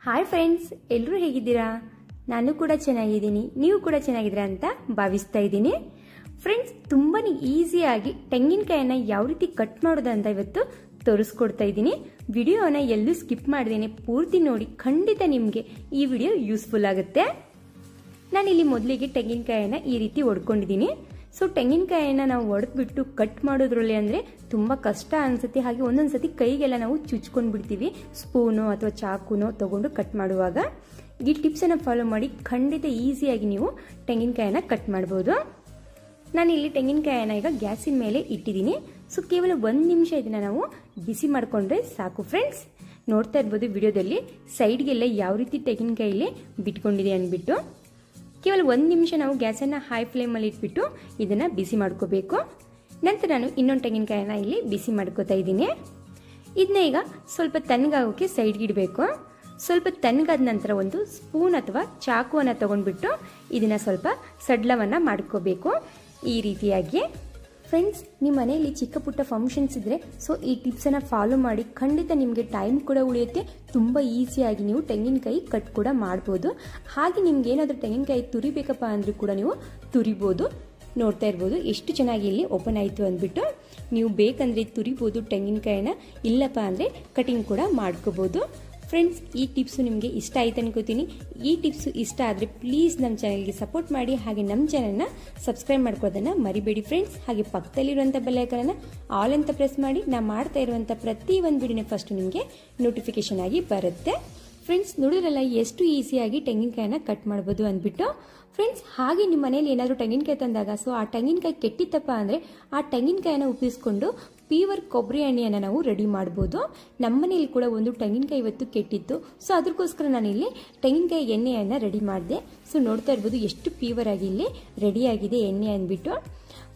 Hi friends, ಎಲ್ಲರೂ ಹೇಗಿದ್ದೀರಾ? ನಾನು ಕೂಡ ಚೆನ್ನಾಗಿದ್ದೀನಿ, ನೀವು ಕೂಡ ಚೆನ್ನಾಗಿದ್ದೀರಾ ಅಂತ ಭಾವಿಸ್ತಾ ಇದ್ದೀನಿ. ಫ್ರೆಂಡ್ಸ್, ತುಂಬಾನೇ ಈಸಿಯಾಗಿ ತೆಂಗಿನಕಾಯಿನ ಯಾವ ರೀತಿ ಕಟ್ ಮಾಡೋದು ಅಂತ ಇವತ್ತು ತೋರಿಸ್ಕೊಡ್ತಾ ಇದ್ದೀನಿ. ವಿಡಿಯೋನ ಎಲ್ಲೂ ಸ್ಕಿಪ್ ಮಾಡ್ದೇನೆ ಪೂರ್ತಿ ನೋಡಿ, ಖಂಡಿತ ನಿಮಗೆ ಈ ವಿಡಿಯೋ ಯೂಸ್ಫುಲ್ ಆಗುತ್ತೆ. ನಾನಿಲ್ಲಿ ಮೊದಲಿಗೆ ತೆಂಗಿನಕಾಯಿನ ಈ ರೀತಿ ಒಡ್ಕೊಂಡಿದ್ದೀನಿ. ಸೊ ತೆಂಗಿನಕಾಯಿನ ನಾವು ಒಡೆದ್ಬಿಟ್ಟು ಕಟ್ ಮಾಡೋದ್ರಲ್ಲಿ ಅಂದರೆ ತುಂಬ ಕಷ್ಟ ಅನಿಸುತ್ತೆ. ಹಾಗೆ ಒಂದೊಂದ್ಸತಿ ಕೈಗೆಲ್ಲ ನಾವು ಚುಚ್ಕೊಂಡು ಬಿಡ್ತೀವಿ, ಸ್ಪೂನೋ ಅಥವಾ ಚಾಕುನೋ ತಗೊಂಡು ಕಟ್ ಮಾಡುವಾಗ. ಈ ಟಿಪ್ಸನ್ನು ಫಾಲೋ ಮಾಡಿ ಖಂಡಿತ ಈಸಿಯಾಗಿ ನೀವು ತೆಂಗಿನಕಾಯಿನ ಕಟ್ ಮಾಡ್ಬೋದು. ನಾನಿಲ್ಲಿ ತೆಂಗಿನಕಾಯಿನ ಈಗ ಗ್ಯಾಸಿನ ಮೇಲೆ ಇಟ್ಟಿದ್ದೀನಿ. ಸೊ ಕೇವಲ 1 ನಿಮಿಷ ಇದನ್ನ ನಾವು ಬಿಸಿ ಮಾಡಿಕೊಂಡ್ರೆ ಸಾಕು. ಫ್ರೆಂಡ್ಸ್, ನೋಡ್ತಾ ಇರ್ಬೋದು ವಿಡಿಯೋದಲ್ಲಿ ಸೈಡ್ಗೆಲ್ಲ ಯಾವ ರೀತಿ ತೆಂಗಿನಕಾಯಿಲಿ ಬಿಟ್ಕೊಂಡಿದೆ ಅಂದ್ಬಿಟ್ಟು. ಕೇವಲ 1 ನಿಮಿಷ ನಾವು ಗ್ಯಾಸನ್ನು ಹೈ ಫ್ಲೇಮಲ್ಲಿ ಇಟ್ಬಿಟ್ಟು ಇದನ್ನು ಬಿಸಿ ಮಾಡ್ಕೋಬೇಕು. ನಂತರ ನಾನು ಇನ್ನೊಂದು ತೆಂಗಿನಕಾಯಿನ ಇಲ್ಲಿ ಬಿಸಿ ಮಾಡ್ಕೋತಾ ಇದ್ದೀನಿ. ಇದನ್ನ ಈಗ ಸ್ವಲ್ಪ ತಣ್ಣಗಾಗೋಕ್ಕೆ ಸೈಡ್ಗೆ ಇಡಬೇಕು. ಸ್ವಲ್ಪ ತಣ್ಣಗಾದ ನಂತರ ಒಂದು ಸ್ಪೂನ್ ಅಥವಾ ಚಾಕುವನ್ನು ತಗೊಂಡ್ಬಿಟ್ಟು ಇದನ್ನು ಸ್ವಲ್ಪ ಸಡ್ಲವನ್ನು ಮಾಡ್ಕೋಬೇಕು ಈ ರೀತಿಯಾಗಿ. ಫ್ರೆಂಡ್ಸ್, ನಿಮ್ಮ ಮನೆಯಲ್ಲಿ ಚಿಕ್ಕ ಪುಟ್ಟ ಫಂಕ್ಷನ್ಸ್ ಇದ್ದರೆ ಸೊ ಈ ಟಿಪ್ಸನ್ನು ಫಾಲೋ ಮಾಡಿ, ಖಂಡಿತ ನಿಮಗೆ ಟೈಮ್ ಕೂಡ ಉಳಿಯುತ್ತೆ. ತುಂಬ ಈಸಿಯಾಗಿ ನೀವು ತೆಂಗಿನಕಾಯಿ ಕಟ್ ಕೂಡ ಮಾಡ್ಬೋದು. ಹಾಗೆ ನಿಮ್ಗೆ ಏನಾದರೂ ತೆಂಗಿನಕಾಯಿ ತುರಿಬೇಕಪ್ಪ ಅಂದರೂ ಕೂಡ ನೀವು ತುರಿಬೋದು. ನೋಡ್ತಾ ಇರ್ಬೋದು ಎಷ್ಟು ಚೆನ್ನಾಗಿ ಇಲ್ಲಿ ಓಪನ್ ಆಯಿತು ಅಂದ್ಬಿಟ್ಟು. ನೀವು ಬೇಕಂದರೆ ತುರಿಬೋದು ತೆಂಗಿನಕಾಯಿನ, ಇಲ್ಲಪ್ಪ ಅಂದರೆ ಕಟಿಂಗ್ ಕೂಡ ಮಾಡ್ಕೋಬೋದು. ಫ್ರೆಂಡ್ಸ್, ಈ ಟಿಪ್ಸು ನಿಮಗೆ ಇಷ್ಟ ಆಯ್ತು ಅನ್ಕೋತೀನಿ. ಈ ಟಿಪ್ಸು ಇಷ್ಟ ಆದರೆ ಪ್ಲೀಸ್ ನಮ್ಮ ಚಾನಲ್ಗೆ ಸಪೋರ್ಟ್ ಮಾಡಿ, ಹಾಗೆ ನಮ್ಮ ಚಾನಲ್ನ ಸಬ್ಸ್ಕ್ರೈಬ್ ಮಾಡ್ಕೊಳ್ಳೋದನ್ನು ಮರಿಬೇಡಿ ಫ್ರೆಂಡ್ಸ್. ಹಾಗೆ ಪಕ್ಕದಲ್ಲಿರುವಂಥ ಬೆಲ್ ಐಕಾನನ್ನು ಆಲ್ ಅಂತ ಪ್ರೆಸ್ ಮಾಡಿ, ನಾನು ಮಾಡ್ತಾ ಇರುವಂಥ ಪ್ರತಿ ಒಂದು ವಿಡಿಯೋನ ಫಸ್ಟ್ ನಿಮಗೆ ನೋಟಿಫಿಕೇಶನ್ ಆಗಿ ಬರುತ್ತೆ. ಫ್ರೆಂಡ್ಸ್, ನೋಡಿದ್ರಲ್ಲ ಎಷ್ಟು ಈಸಿಯಾಗಿ ತೆಂಗಿನಕಾಯಿನ ಕಟ್ ಮಾಡ್ಬೋದು ಅಂದ್ಬಿಟ್ಟು. ಫ್ರೆಂಡ್ಸ್, ಹಾಗೆ ನಿಮ್ಮ ಮನೇಲಿ ಏನಾದರೂ ತೆಂಗಿನಕಾಯಿ ತಂದಾಗ ಸೊ ಆ ತೆಂಗಿನಕಾಯಿ ಕೆಟ್ಟಿತ್ತಪ್ಪ ಅಂದರೆ ಆ ತೆಂಗಿನಕಾಯಿನ ಉಪಯೋಗಿಸ್ಕೊಂಡು ಪ್ಯೂರ್ ಕೊಬ್ಬರಿ ಎಣ್ಣೆಯನ್ನು ನಾವು ರೆಡಿ ಮಾಡ್ಬೋದು. ನಮ್ಮ ಮನೇಲಿ ಕೂಡ ಒಂದು ತೆಂಗಿನಕಾಯಿ ಇವತ್ತು ಕೆಟ್ಟಿತ್ತು. ಸೊ ಅದಕ್ಕೋಸ್ಕರ ನಾನಿಲ್ಲಿ ತೆಂಗಿನಕಾಯಿ ಎಣ್ಣೆಯನ್ನು ರೆಡಿ ಮಾಡಿದೆ. ಸೊ ನೋಡ್ತಾ ಇರ್ಬೋದು ಎಷ್ಟು ಪ್ಯೂರ್ ಆಗಿ ಇಲ್ಲಿ ರೆಡಿಯಾಗಿದೆ ಎಣ್ಣೆ ಅಂದ್ಬಿಟ್ಟು.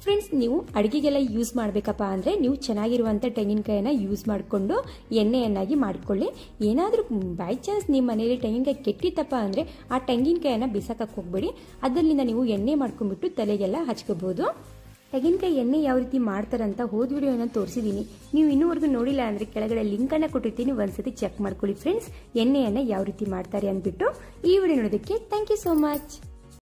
ಫ್ರೆಂಡ್ಸ್, ನೀವು ಅಡುಗೆಗೆಲ್ಲ ಯೂಸ್ ಮಾಡಬೇಕಪ್ಪ ಅಂದರೆ ನೀವು ಚೆನ್ನಾಗಿರುವಂಥ ತೆಂಗಿನಕಾಯಿನ ಯೂಸ್ ಮಾಡಿಕೊಂಡು ಎಣ್ಣೆಯನ್ನಾಗಿ ಮಾಡಿಕೊಳ್ಳಿ. ಏನಾದರೂ ಬೈ ಚಾನ್ಸ್ ನಿಮ್ಮ ಮನೇಲಿ ತೆಂಗಿನಕಾಯಿ ಕೆಟ್ಟಿತ್ತಪ್ಪ ಅಂದರೆ ಆ ತೆಂಗಿನಕಾಯಿನ ಬಿಸಾಕಕ್ಕೆ ಹೋಗಬೇಡಿ. ಅದರಿಂದ ನೀವು ಎಣ್ಣೆ ಮಾಡ್ಕೊಂಡ್ಬಿಟ್ಟು ತಲೆಗೆಲ್ಲ ಹಚ್ಕೋಬೋದು. ತೆಂಗಿನಕಾಯಿ ಎಣ್ಣೆ ಯಾವ ರೀತಿ ಮಾಡ್ತಾರಂತ ಹೋದ ವಿಡಿಯೋನ ತೋರಿಸಿದ್ದೀನಿ. ನೀವು ಇನ್ನೂವರೆಗೂ ನೋಡಿಲ್ಲ ಅಂದರೆ ಕೆಳಗಡೆ ಲಿಂಕನ್ನು ಕೊಟ್ಟಿರ್ತೀನಿ, ಒಂದ್ಸತಿ ಚೆಕ್ ಮಾಡ್ಕೊಳ್ಳಿ ಫ್ರೆಂಡ್ಸ್, ಎಣ್ಣೆಯನ್ನು ಯಾವ ರೀತಿ ಮಾಡ್ತಾರೆ ಅಂದ್ಬಿಟ್ಟು. ಈ ವಿಡಿಯೋ ನೋಡೋದಕ್ಕೆ ಥ್ಯಾಂಕ್ ಯು ಸೋ ಮಚ್.